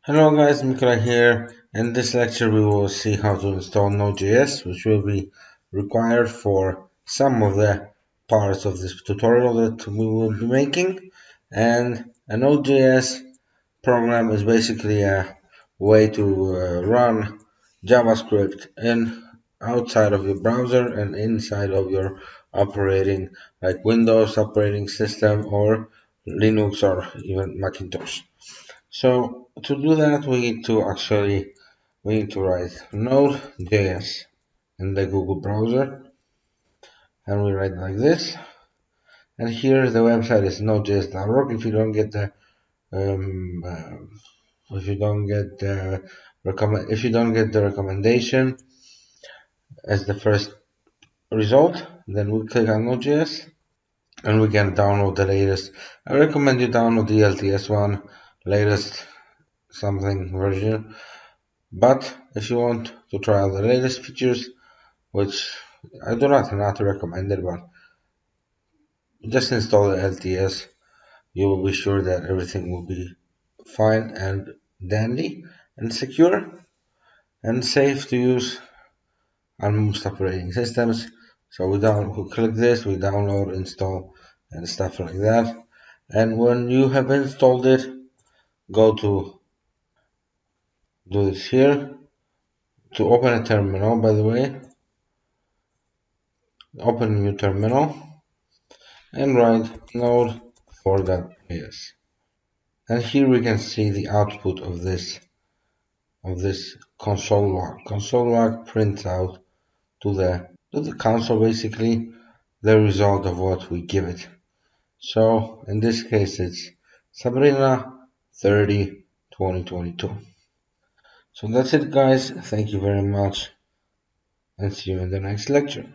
Hello guys, Mikra here. In this lecture we will see how to install Node.js, which will be required for some of the parts of this tutorial that we will be making. And a Node.js program is basically a way to run JavaScript in outside of your browser and inside of your operating, like Windows operating system or Linux or even Macintosh. So to do that, we need to write Node.js in the Google browser, and we write like this. And here the website is nodejs.org. Um, if you don't get the recommendation as the first result, then we click on Node.js and we can download the latest. I recommend you download the LTS one, latest something version. But if you want to try out the latest features, which I do not recommend it, but just install the LTS, you will be sure that everything will be fine and dandy and secure and safe to use on most operating systems. So we click this, we download, install, and stuff like that. And when you have installed it, go to do this here to open a terminal. By the way, open a new terminal and write node for.js. And here we can see the output of this console log. Console log prints out to the console basically the result of what we give it. So in this case it's Sabrina 30 2022. So that's it guys. Thank you very much and see you in the next lecture.